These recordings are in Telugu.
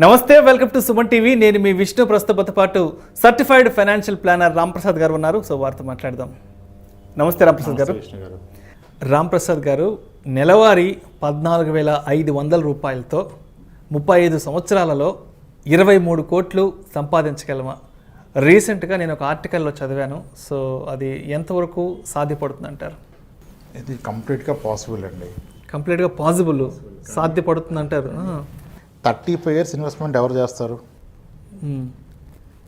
నమస్తే, వెల్కమ్ టు సుమన్ టీవీ. నేను మీ విష్ణు. ప్రస్తుతంతో పాటు సర్టిఫైడ్ ఫైనాన్షియల్ ప్లానర్ రాంప్రసాద్ గారు ఉన్నారు. సో వారితో మాట్లాడదాం. నమస్తే రాంప్రసాద్ గారు. రాంప్రసాద్ గారు, నెలవారీ 14,500 రూపాయలతో 35 సంవత్సరాలలో 23 కోట్లు సంపాదించగలమా? రీసెంట్గా నేను ఒక ఆర్టికల్లో చదివాను. సో అది ఎంతవరకు సాధ్యపడుతుంది అంటారు? ఇది కంప్లీట్గా పాసిబుల్ అండి. కంప్లీట్గా పాసిబుల్, సాధ్యపడుతుంది అంటారు. 35 years ఇన్వెస్ట్మెంట్ ఎవరు చేస్తారు?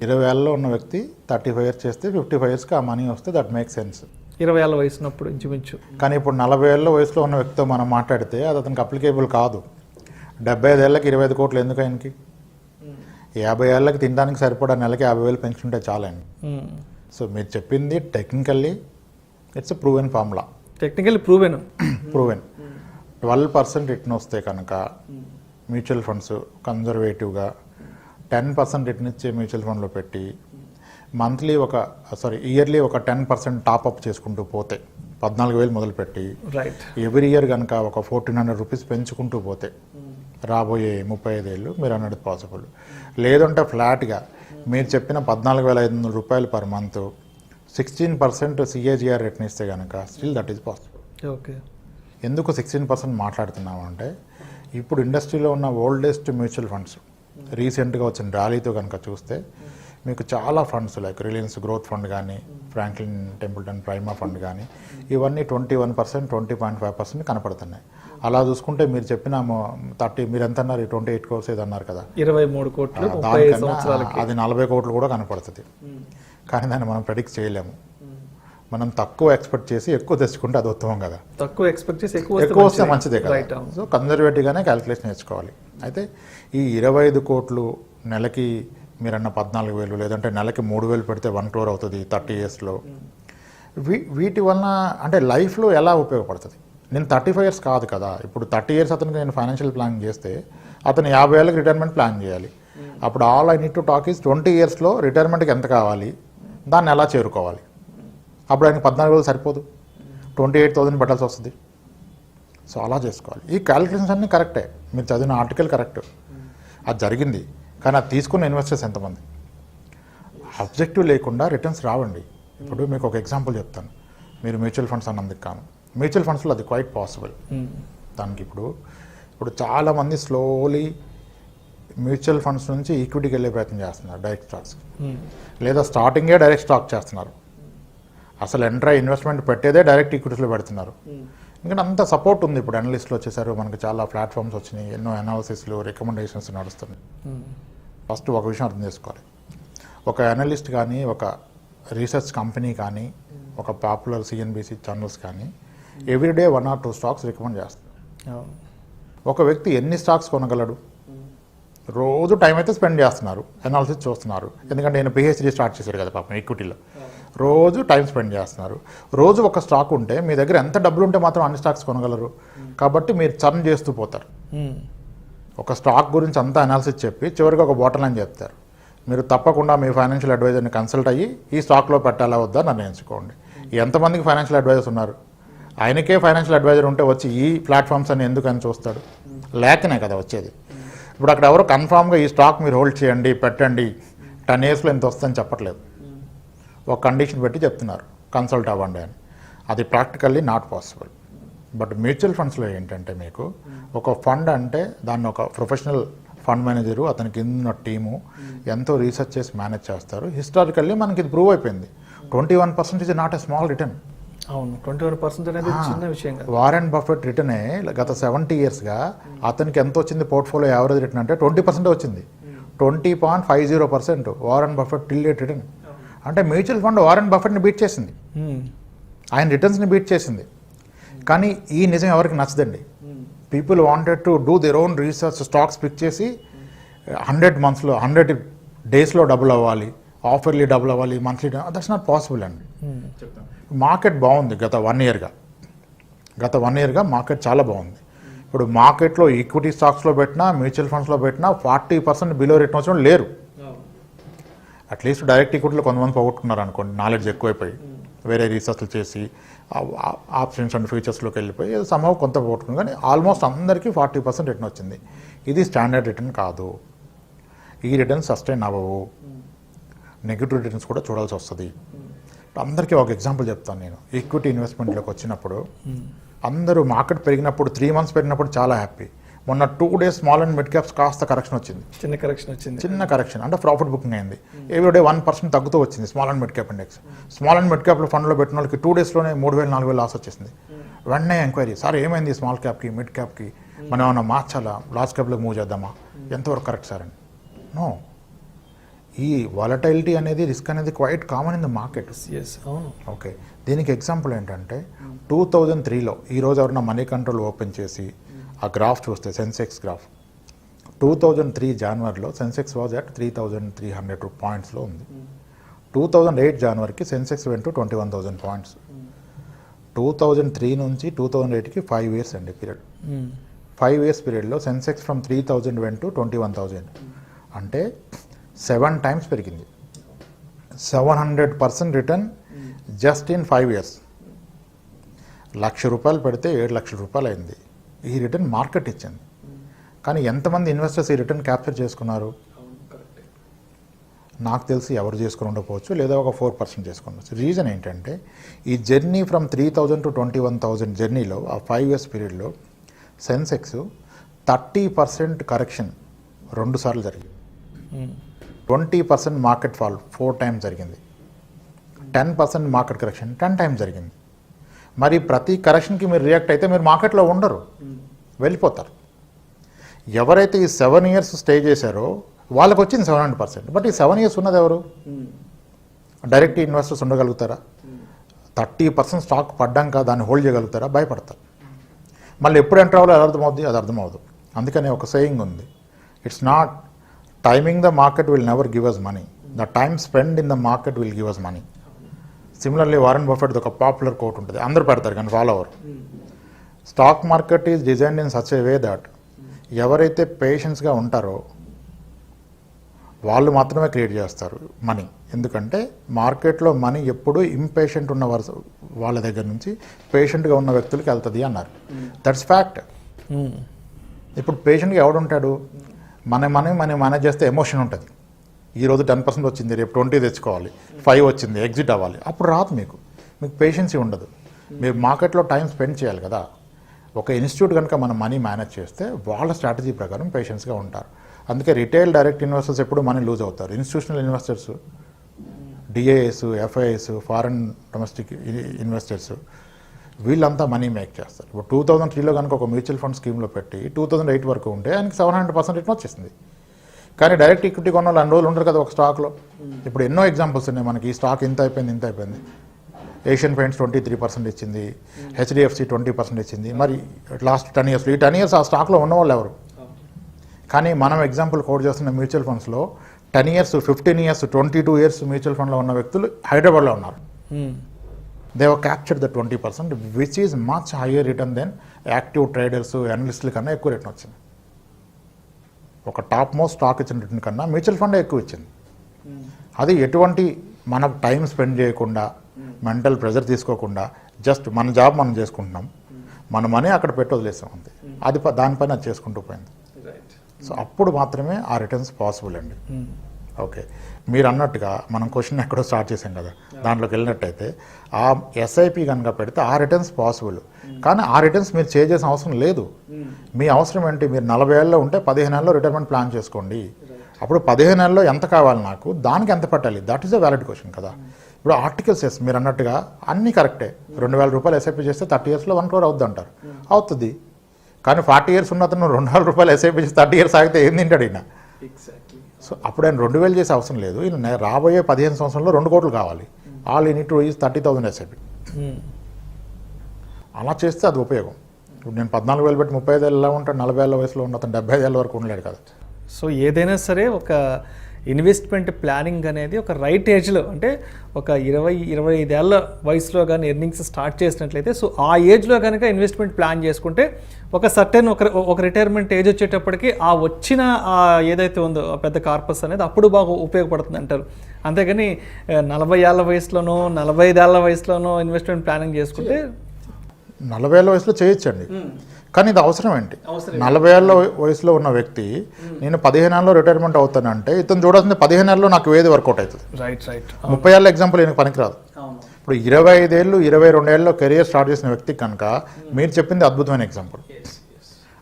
20 ఏళ్ళలో ఉన్న వ్యక్తి 35 years చేస్తే 55 yearsకి ఆ మనీ వస్తే దట్ మేక్ సెన్స్. 20 ఏళ్ళ వయసున్నప్పుడు ఇంచుమించు. కానీ ఇప్పుడు 40 ఏళ్ళ వయసులో ఉన్న వ్యక్తితో మనం మాట్లాడితే అది అతనికి అప్లికేబుల్ కాదు. 75 ఏళ్ళకి 25 కోట్లు ఎందుకు ఆయనకి? 50 ఏళ్ళకి తినడానికి సరిపడా నెలకి 50,000 పెన్షన్ ఉంటే చాలండి. సో మీరు చెప్పింది technically it's proven formula. Technically proven 12% return వస్తే కనుక మ్యూచువల్ ఫండ్స్ కన్జర్వేటివ్గా 10% రిటర్న్ ఇచ్చే మ్యూచువల్ ఫండ్లో పెట్టి ఇయర్లీ ఒక 10% టాప్అప్ చేసుకుంటూ పోతే 14,000 మొదలుపెట్టి ఎవ్రీ ఇయర్ కనుక ఒక 1,400 రూపీస్ పెంచుకుంటూ పోతే రాబోయే 35 ఏళ్ళు మీరు అన్నది పాసిబుల్. లేదంటే ఫ్లాట్గా మీరు చెప్పిన 14,500 రూపాయలు పర్ మంత్ 16% CAGR రిటర్న్ ఇస్తే కనుక still that is possible. Okay. ఎందుకు 16% మాట్లాడుతున్నామంటే ఇప్పుడు ఇండస్ట్రీలో ఉన్న ఓల్డెస్ట్ మ్యూచువల్ ఫండ్స్ రీసెంట్గా వచ్చిన ర్యాలీతో కనుక చూస్తే మీకు చాలా funds like Reliance growth fund కానీ, ఫ్రాంక్లిన్ టెంపుల్టన్ ప్రైమా ఫండ్ కానీ ఇవన్నీ 21%, 20.5% కనపడుతున్నాయి. అలా చూసుకుంటే మీరు చెప్పిన 30 మీరు ఎంత అన్నారు? 28 crores ఏదో అన్నారు కదా, 23 కోట్లు. అది 40 కోట్లు కూడా కనపడుతుంది. కానీ దాన్ని మనం ప్రెడిక్ట్ చేయలేము. మనం తక్కువ ఎక్స్పెక్ట్ చేసి ఎక్కువ తెచ్చుకుంటే అది ఉత్తమం కదా. తక్కువ ఎక్స్పెక్ట్ చేసి ఎక్కువ వస్తే మంచిదే కదా. సో కన్జర్వేటివ్గానే క్యాలిక్యులేషన్ నేర్చుకోవాలి. అయితే ఈ 25 కోట్లు నెలకి మీరన్న 14,000 లేదంటే నెలకి 3,000 పెడితే 1 crore అవుతుంది 30 yearsలో. వీటి వలన అంటే లైఫ్లో ఎలా ఉపయోగపడుతుంది? నేను 35 years కాదు కదా, ఇప్పుడు 30 years అతనికి నేను ఫైనాన్షియల్ ప్లానింగ్ చేస్తే అతను 50 ఏళ్ళకి రిటైర్మెంట్ ప్లాన్ చేయాలి. అప్పుడు all I need to talk is 20 yearsలో రిటైర్మెంట్కి ఎంత కావాలి, దాన్ని ఎలా చేరుకోవాలి. అప్పుడు ఆయనకి 14,000 సరిపోదు, 28,000 పెట్టాల్సి వస్తుంది. సో అలా చేసుకోవాలి. ఈ క్యాలిక్యులేషన్స్ అన్నీ కరెక్టే, మీరు చదివిన ఆర్టికల్ కరెక్ట్, అది జరిగింది. కానీ అది తీసుకున్న ఇన్వెస్టర్స్ ఎంతమంది? అబ్జెక్టివ్ లేకుండా రిటర్న్స్ రావండి. ఇప్పుడు మీకు ఒక ఎగ్జాంపుల్ చెప్తాను. మీరు మ్యూచువల్ ఫండ్స్ అన్నందుకు కాను, మ్యూచువల్ ఫండ్స్లో అది క్వైట్ పాసిబుల్. దానికి ఇప్పుడు చాలామంది స్లోలీ మ్యూచువల్ ఫండ్స్ నుంచి ఈక్విటీకి వెళ్ళే ప్రయత్నం చేస్తున్నారు, డైరెక్ట్ స్టాక్స్, లేదా స్టార్టింగే డైరెక్ట్ స్టాక్ చేస్తున్నారు. అసలు ఎంట్రై ఇన్వెస్ట్మెంట్ పెట్టేదే డైరెక్ట్ ఈక్విటీస్లో పెడుతున్నారు. ఎందుకంటే అంత సపోర్ట్ ఉంది. ఇప్పుడు అనలిస్టులు వచ్చేసారు, మనకి చాలా ప్లాట్ఫామ్స్ వచ్చినాయి, ఎన్నో అనాలిసిస్లు, రికమెండేషన్స్ నడుస్తున్నాయి. ఫస్ట్ ఒక విషయం అర్థం చేసుకోవాలి. ఒక అనలిస్ట్ కానీ, ఒక రీసెర్చ్ కంపెనీ కానీ, ఒక పాపులర్ CNBC ఛానల్స్ కానీ ఎవ్రీడే 1 or 2 స్టాక్స్ రికమెండ్ చేస్తారు. ఒక వ్యక్తి ఎన్ని స్టాక్స్ కొనగలడు? రోజు టైం అయితే స్పెండ్ చేస్తున్నారు, అనాలిసిస్ చూస్తున్నారు. ఎందుకంటే నేను PhD స్టార్ట్ చేశారు కదా పాపం ఈక్విటీలో. రోజు టైం స్పెండ్ చేస్తున్నారు. రోజు ఒక స్టాక్ ఉంటే మీ దగ్గర ఎంత డబ్బులు ఉంటే మాత్రం అన్ని స్టాక్స్ కొనగలరు. కాబట్టి మీరు చర్న్ చేస్తూ పోతారు. ఒక స్టాక్ గురించి అంతా అనాలిసిస్ చెప్పి చివరికి ఒక బాటమ్ లైన్ చెప్తారు. మీరు తప్పకుండా మీ ఫైనాన్షియల్ అడ్వైజర్ని కన్సల్ట్ అయ్యి ఈ స్టాక్లో పెట్టాలా వద్దా నిర్ణయించుకోండి. ఎంతమందికి ఫైనాన్షియల్ అడ్వైజర్స్ ఉన్నారు? ఆయనకే ఫైనాన్షియల్ అడ్వైజర్ ఉంటే వచ్చి ఈ ప్లాట్ఫామ్స్ అని ఎందుకు అని చూస్తాడు? లేకనే కదా వచ్చేది. ఇప్పుడు అక్కడ ఎవరో కన్ఫామ్గా ఈ స్టాక్ మీరు హోల్డ్ చేయండి, పెట్టండి, 10 yearsలో ఎంత వస్తుందని చెప్పట్లేదు. ఒక కండిషన్ పెట్టి చెప్తున్నారు, కన్సల్ట్ అవ్వండి అని. అది practically not possible. But mutual ఫండ్స్లో ఏంటంటే మీకు ఒక ఫండ్ అంటే దాన్ని ఒక ప్రొఫెషనల్ ఫండ్ మేనేజరు, అతనికి ఉన్న టీము ఎంతో రీసెర్చ్ చేసి మేనేజ్ చేస్తారు. హిస్టారికల్లీ మనకి ఇది ప్రూవ్ అయిపోయింది. 21% is not a small return. అవును, 21% అనేది చిన్న విషయం కాదు. వారెన్ బఫెట్ రిటర్నే గత 70 yearsగా అతనికి ఎంత వచ్చింది? పోర్ట్ఫోలియో యావరేజ్ రిటర్న్ అంటే 20% వచ్చింది. 20.50% Warren Buffett till date return. అంటే మ్యూచువల్ ఫండ్ వారెన్ బఫెట్ని బీట్ చేసింది, ఆయన రిటర్న్స్ని బీట్ చేసింది. కానీ ఈ నిజం ఎవరికి నచ్చదండి. People wanted to do their own research, stocks pick చేసి 100 monthsలో 100 daysలో డబుల్ అవ్వాలి, ఆఫర్లీ డబుల్ అవ్వాలి, మంత్లీ. దట్స్ నాట్ పాసిబుల్ అండి. మార్కెట్ బాగుంది గత 1 yearగా మార్కెట్ చాలా బాగుంది. ఇప్పుడు మార్కెట్లో ఈక్విటీ స్టాక్స్లో పెట్టినా, మ్యూచువల్ ఫండ్స్లో పెట్టినా 40% బిలో రిటర్న్ వచ్చిన లేరు. అట్లీస్ట్ డైరెక్ట్ ఈక్విటీలో కొంతమంది పోగొట్టుకున్నారు అనుకోండి, నాలెడ్జ్ ఎక్కువైపోయి వేరే రీసెర్చ్లు చేసి ఆప్షన్స్ అండ్ ఫ్యూచర్స్లోకి వెళ్ళిపోయి సంభవం కొంత పోగొట్టుకున్నారు. కానీ ఆల్మోస్ట్ అందరికీ 40% రిటర్న్ వచ్చింది. ఇది స్టాండర్డ్ రిటర్న్ కాదు. ఈ రిటర్న్స్ సస్టైన్ అవ్వవు, నెగిటివ్ రిటర్న్స్ కూడా చూడాల్సి వస్తుంది. అందరికీ ఒక ఎగ్జాంపుల్ చెప్తాను. నేను ఈక్విటీ ఇన్వెస్ట్మెంట్లోకి వచ్చినప్పుడు అందరూ మార్కెట్ పెరిగినప్పుడు 3 months పెరిగినప్పుడు చాలా హ్యాపీ. మొన్న 2 days small and mid caps కాస్త కరెక్షన్ వచ్చింది, చిన్న కరెక్షన్ అంటే ప్రాఫిట్ బుకింగ్ అయింది. ఎవ్రీడే 1% తగ్గుతూ వచ్చింది small and mid cap index. Small and mid క్యాప్లో ఫండ్లో పెట్టిన వాళ్ళకి 2 daysలోనే 3,000-4,000 లాస్ వచ్చేసింది. వెంటనే ఎంక్వైరీ, సార్ ఏమైంది స్మాల్ క్యాప్కి మిడ్ క్యాప్కి, మనం ఏమన్నా మార్చాలా, లార్జ్ క్యాప్లోకి మూవ్ చేద్దామా, ఎంతవరకు కరెక్ట్ సార్ అని. నో, ఈ వాలటైలిటీ అనేది, రిస్క్ అనేది quite common in the market. Okay, దీనికి ఎగ్జాంపుల్ ఏంటంటే 2003లో ఈరోజు ఎవరన్నా మనీ కంట్రోల్ ఓపెన్ చేసి ఆ గ్రాఫ్ చూస్తే, సెన్సెక్స్ గ్రాఫ్ 2003 జనవరిలో సెన్సెక్స్ వాజ్ అట్ 3,300 పాయింట్స్లో ఉంది. 2008 జనవరికి సెన్సెక్స్ వెంట్ టు 21,000 పాయింట్స్. 2003 నుంచి 2008కి 5 years అండి పీరియడ్. 5 years పీరియడ్లో సెన్సెక్స్ ఫ్రమ్ 3,000 వెంట్ టు 21,000, అంటే 7 times పెరిగింది. 700% రిటర్న్ జస్ట్ ఇన్ 5 years. ₹1,00,000 పెడితే 7 లక్షల అయింది. ఈ రిటర్న్ మార్కెట్ ఇచ్చింది. కానీ ఎంతమంది ఇన్వెస్టర్స్ ఈ రిటర్న్ క్యాప్చర్ చేసుకున్నారు? నాకు తెలిసి ఎవరు చేసుకుని ఉండకపోవచ్చు, లేదా ఒక 4% చేసుకున్నారు. రీజన్ ఏంటంటే ఈ జర్నీ ఫ్రమ్ 3,000 to 21,000 జర్నీలో, ఆ 5 years పీరియడ్లో సెన్సెక్స్ 30% కరెక్షన్ 2 సార్లు జరిగింది. 20% మార్కెట్ ఫాల్ 4 times జరిగింది. 10% మార్కెట్ కరెక్షన్ 10 times జరిగింది. మరి ప్రతి కరెక్షన్కి మీరు రియాక్ట్ అయితే మీరు మార్కెట్లో ఉండరు, వెళ్ళిపోతారు. ఎవరైతే ఈ 7 years స్టే చేశారో వాళ్ళకి వచ్చింది 700%. బట్ ఈ 7 years ఉన్నది ఎవరు? Direct investors ఉండగలుగుతారా? 30% స్టాక్ పడ్డాక దాన్ని హోల్డ్ చేయగలుగుతారా? భయపడతారు. మళ్ళీ ఎప్పుడు ఎంటర్ అవ్వాలో అది అర్థమవుద్ది, అది అర్థమవుదు. అందుకని ఒక సేయింగ్ ఉంది, it's not timing the market will never give us money, the time spend in the market will give us money. Similarly Warren Buffett ఒక పాపులర్ కోట్ ఉంటుంది, అందరూ పెడతారు కానీ ఫాలో అవర్. Stock market is designed in such a way that ఎవరైతే పేషెన్స్గా ఉంటారో వాళ్ళు మాత్రమే క్రియేట్ చేస్తారు మనీ. ఎందుకంటే మార్కెట్లో మనీ ఎప్పుడూ ఇంపేషెంట్ ఉన్న వాళ్ళ దగ్గర నుంచి పేషెంట్గా ఉన్న వ్యక్తులకి వెళ్తుంది అన్నారు. That's fact. ఇప్పుడు పేషెంట్గా ఎవడుంటాడు? మనం మేనేజ్ చేస్తే ఎమోషన్ ఉంటుంది. ఈరోజు 10% వచ్చింది, రేపు 20 తెచ్చుకోవాలి, 5 వచ్చింది, ఎగ్జిట్ అవ్వాలి. అప్పుడు రాదు, మీకు పేషెన్సీ ఉండదు. మీరు మార్కెట్లో టైం స్పెండ్ చేయాలి కదా. ఒక ఇన్స్టిట్యూట్ కనుక మనం మనీ మేనేజ్ చేస్తే వాళ్ళ స్ట్రాటజీ ప్రకారం పేషెన్స్గా ఉంటారు. అందుకే రిటైల్ డైరెక్ట్ ఇన్వెస్టర్స్ ఎప్పుడు మనీ లూజ్ అవుతారు. Institutional investors, DAS, FIs, foreign domestic investors, వీళ్ళంతా మనీ మేక్ చేస్తారు. ఇప్పుడు 2003లో కనుక ఒక మ్యూచువల్ ఫండ్ స్కీమ్లో పెట్టి 2008 వరకు ఉంటే ఆయనకి 700% రిటర్న్ వచ్చేసింది. కానీ డైరెక్ట్ ఈక్విటీ కొన్న వాళ్ళు 2 రోజులు ఉండరు కదా ఒక స్టాక్లో. ఇప్పుడు ఎన్నో ఎగ్జాంపుల్స్ ఉన్నాయి మనకి. ఈ స్టాక్ ఇంత అయిపోయింది. ఏషియన్ పెయింట్స్ 23% ఇచ్చింది, హెచ్డిఎఫ్సి 20% ఇచ్చింది. మరి లాస్ట్ 10 years, ఈ 10 years ఆ స్టాక్లో ఉన్నవాళ్ళు ఎవరు? కానీ మనం ఎగ్జాంపుల్ కోట్ చేస్తున్న మ్యూచువల్ ఫండ్స్లో 10 years, 15 years, 22 years మ్యూచువల్ ఫండ్లో ఉన్న వ్యక్తులు హైదరాబాద్లో ఉన్నారు. They have captured the 20%, which is much higher return than active traders, అనలిస్టుల కన్నా ఎక్కువ రిటర్న్ వచ్చింది. ఒక టాప్ మోస్ట్ స్టాక్ ఇచ్చిన రిటర్న్ కన్నా మ్యూచువల్ ఫండ్ ఎక్కువ ఇచ్చింది. అది ఎటువంటి మన టైం స్పెండ్ చేయకుండా, మెంటల్ ప్రెజర్ తీసుకోకుండా, జస్ట్ మన జాబ్ మనం చేసుకుంటున్నాం, మన మనీ అక్కడ పెట్టి వదిలేస్తాం అంతే. అది దానిపైన అది చేసుకుంటూ పోయింది. సో అప్పుడు మాత్రమే ఆ రిటర్న్స్ పాసిబుల్ అండి. ఓకే, మీరు అన్నట్టుగా మనం క్వశ్చన్ ఎక్కడో స్టార్ట్ చేసాం కదా, దాంట్లోకి వెళ్ళినట్టయితే ఆ ఎస్ఐపి కనుక పెడితే ఆ రిటర్న్స్ పాసిబుల్. కానీ ఆ రిటర్న్స్ మీరు చేయాల్సిన అవసరం లేదు. మీ అవసరం ఏంటి? మీరు 40 ఏళ్ళలో ఉంటే 15 ఏళ్ళలో రిటైర్మెంట్ ప్లాన్ చేసుకోండి. అప్పుడు 15 ఏళ్ళలో ఎంత కావాలి నాకు, దానికి ఎంత పెట్టాలి, that is a valid question కదా. ఇప్పుడు ఆర్టికల్స్ ఎస్ మీరు అన్నట్టుగా అన్నీ కరెక్టే. ₹2,000 ఎస్ఐపి చేస్తే 30 yearsలో 1 crore అవుద్ది అంటారు, అవుతుంది. కానీ 40 years ఉన్న అతను ₹2,000 ఎస్ఐపి చేసి 30 years ఆగితే ఏం తింటాడు ఈయన? సో అప్పుడు ఆయన 2,000 చేసే అవసరం లేదు. ఈయన రాబోయే 15 సంవత్సరంలో 2 crore కావాలి. ఆల్ ఈ నీడ్ టు ఈజ్ 30,000 ఎస్ఐపి. అలా చేస్తే అది ఉపయోగం. ఇప్పుడు నేను 14,000 పెట్టి 35 ఏళ్ళు ఎలా ఉంటాడు? 40 ఏళ్ళ వయసులో ఉన్న అతను 75 ఏళ్ళ వరకు ఉండలేడు కదా. సో ఏదైనా సరే ఒక ఇన్వెస్ట్మెంట్ ప్లానింగ్ అనేది ఒక రైట్ ఏజ్లో, అంటే ఒక 20-25 ఏళ్ళ వయసులో కానీ ఎర్నింగ్స్ స్టార్ట్ చేసినట్లయితే, సో ఆ ఏజ్లో కనుక ఇన్వెస్ట్మెంట్ ప్లాన్ చేసుకుంటే ఒక సర్టెన్ ఒక రిటైర్మెంట్ ఏజ్ వచ్చేటప్పటికి ఆ వచ్చిన ఏదైతే ఉందో పెద్ద కార్పస్ అనేది అప్పుడు బాగా ఉపయోగపడుతుంది అంటారు. అంతేగాని 40 ఏళ్ళ వయసులోనో 45 ఏళ్ళ వయసులోనో ఇన్వెస్ట్మెంట్ ప్లానింగ్ చేసుకుంటే 40 ఏళ్ళ వయసులో చేయొచ్చండి. కానీ ఇది అవసరం ఏంటి? 40 ఏళ్ళ వయసులో ఉన్న వ్యక్తి నేను 15 ఏళ్ళలో రిటైర్మెంట్ అవుతానంటే ఇతను చూడాల్సింది 15 ఏళ్ళలో నాకు ఏది వర్కౌట్ అవుతుంది. 30 ఏళ్ళ ఎగ్జాంపుల్ ఈయనకు పనికిరాదు. ఇప్పుడు 25 ఏళ్ళు 22 ఏళ్ళలో కెరియర్ స్టార్ట్ చేసిన వ్యక్తికి కనుక మీరు చెప్పింది అద్భుతమైన ఎగ్జాంపుల్.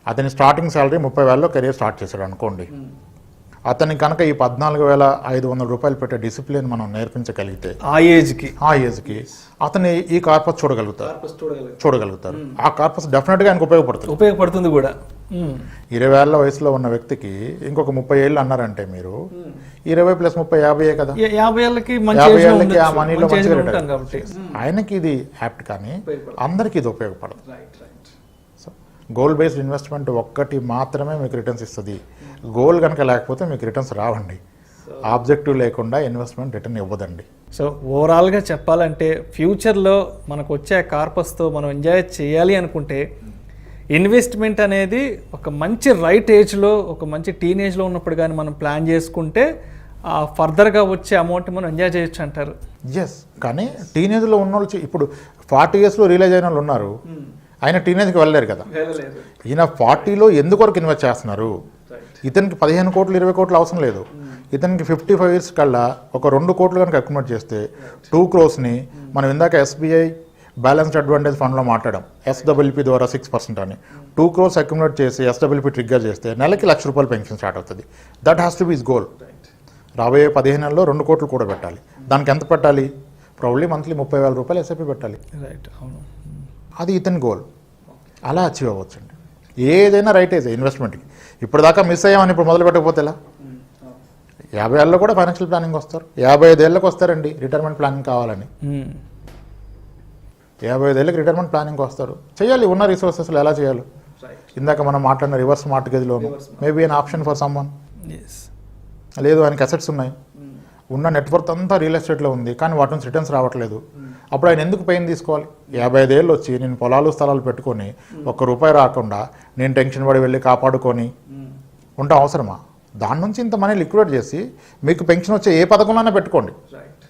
అతని స్టార్టింగ్ శాలరీ 30,000లో కెరియర్ స్టార్ట్ చేశాడు అనుకోండి. అతనికి కనుక ఈ 14,500 రూపాయలు పెట్టే డిసిప్లిన్ మనం నేర్పించగలిగితే ఆ ఏజ్కి అతని ఈ కార్పస్ చూడగలుగుతారు. ఆ కార్పస్ డెఫినెట్గా ఆయనకు ఉపయోగపడుతుంది కూడా. 20 ఏళ్ళ వయసులో ఉన్న వ్యక్తికి ఇంకొక 30 ఏళ్ళు అన్నారంటే మీరు 20 + 30 50 కదా. 50 ఏళ్ళకి ఆ మనీలో ఆయనకి ఇది యాప్ట్, కానీ అందరికీ ఇది ఉపయోగపడదు. గోల్ బేస్డ్ ఇన్వెస్ట్మెంట్ ఒక్కటి మాత్రమే మీకు రిటర్న్స్ ఇస్తుంది. గోల్ కనుక లేకపోతే మీకు రిటర్న్స్ రావండి. ఆబ్జెక్టివ్ లేకుండా ఇన్వెస్ట్మెంట్ రిటర్న్ ఇవ్వదండి. సో ఓవరాల్గా చెప్పాలంటే ఫ్యూచర్లో మనకు వచ్చే కార్పస్తో మనం ఎంజాయ్ చేయాలి అనుకుంటే ఇన్వెస్ట్మెంట్ అనేది ఒక మంచి రైట్ ఏజ్లో, ఒక మంచి టీనేజ్లో ఉన్నప్పుడు కానీ మనం ప్లాన్ చేసుకుంటే ఫర్దర్గా వచ్చే అమౌంట్ మనం ఎంజాయ్ చేయొచ్చు అంటారు. ఎస్, కానీ టీనేజ్లో ఉన్న వాళ్ళు ఇప్పుడు 40 ఇయర్స్లో రియలైజ్ అయిన వాళ్ళు ఉన్నారు. ఆయన టీనేజ్కి వెళ్ళలేరు కదా. ఈయన 40లో ఎందుకొరకు ఇన్వెస్ట్ చేస్తున్నారు? ఇతనికి 15 కోట్లు 20 కోట్లు అవసరం లేదు. ఇతనికి 55 ఇయర్స్ కల్లా ఒక 2 కోట్లు కనుక అక్యుములేట్ చేస్తే 2 crores మనం ఇందాక ఎస్బీఐ బ్యాలెన్స్డ్ అడ్వాంటేజ్ ఫండ్లో మాట్లాడాం, ఎస్డబ్ల్యూపీ ద్వారా 6% అని. 2 crores అక్యుములేట్ చేసి ఎస్డబ్ల్యూపీ ట్రిగ్గర్ చేస్తే నెలకి ₹1,00,000 పెన్షన్ స్టార్ట్ అవుతుంది. That has to be his goal. రాబోయే 15 నెలల్లో 2 కోట్లు కూడా పెట్టాలి. దానికి ఎంత పెట్టాలి? ప్రాబ్లీ మంత్లీ ₹30,000 ఎస్ఐపి పెట్టాలి. అది ఇతని గోల్. అలా అచీవ్ అవ్వచ్చండి. ఏదైనా రైట్ ఏజ్ ఇన్వెస్ట్మెంట్కి. ఇప్పుడు దాకా మిస్ అయ్యామని ఇప్పుడు మొదలు పెట్టకపోతే ఎలా? 50 ఏళ్ళలో కూడా ఫైనాన్షియల్ ప్లానింగ్ వస్తారు. 55 ఏళ్ళకి వస్తారండి రిటైర్మెంట్ ప్లానింగ్ కావాలని. 55 ఏళ్ళకి రిటైర్మెంట్ ప్లానింగ్ వస్తారు. చేయాలి, ఉన్న రిసోర్సెస్లో ఎలా చేయాలి. ఇందాక మనం మాట్లాడిన reverse mortgage loan maybe an option for someone. లేదు, ఆయనకి అసెట్స్ ఉన్నాయి, ఉన్న నెట్వర్క్ అంతా రియల్ ఎస్టేట్లో ఉంది, కానీ వాటి నుంచి రిటర్న్స్ రావట్లేదు. అప్పుడు ఆయన ఎందుకు పెయిన్ తీసుకోవాలి? 55 ఏళ్ళు వచ్చి నేను పొలాలు స్థలాలు పెట్టుకొని ₹1 రాకుండా నేను టెన్షన్ పడి వెళ్ళి కాపాడుకొని ఉంటాం అవసరమా? దాని నుంచి ఇంత మనీ లిక్విడేట్ చేసి మీకు పెన్షన్ వచ్చే ఏ పథకంలోనే పెట్టుకోండి.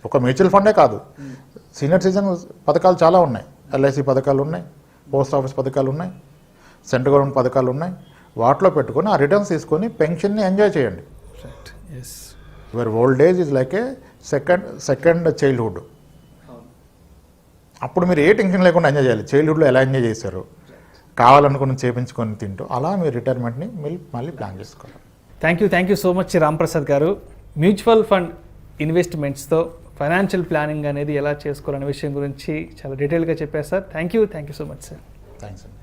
ఒక మ్యూచువల్ ఫండే కాదు, సీనియర్ సిటిజన్ పథకాలు చాలా ఉన్నాయి. ఎల్ఐసి పథకాలు ఉన్నాయి, పోస్ట్ ఆఫీస్ పథకాలు ఉన్నాయి, సెంట్రల్ గవర్నమెంట్ పథకాలు ఉన్నాయి. వాటిలో పెట్టుకొని ఆ రిటర్న్స్ తీసుకొని పెన్షన్ని ఎంజాయ్ చేయండి. Your old age is like A second childhood. అప్పుడు మీరు ఏ టెన్షన్ లేకుండా ఎంజాయ్ చేయాలి. చైల్డ్హుడ్లో ఎలా ఎంజాయ్ చేశారు, కావాలనుకుని చేపించుకొని తింటూ అలా మీరు రిటైర్మెంట్ని మళ్ళీ ప్లాన్ చేసుకోవాలి. Thank you so much Ramprasad గారు. మ్యూచువల్ ఫండ్ ఇన్వెస్ట్మెంట్స్తో ఫైనాన్షియల్ ప్లానింగ్ అనేది ఎలా చేసుకోవాలనే విషయం గురించి చాలా డీటెయిల్గా చెప్పారు sir. Thank you so much sir. Thanks అండి.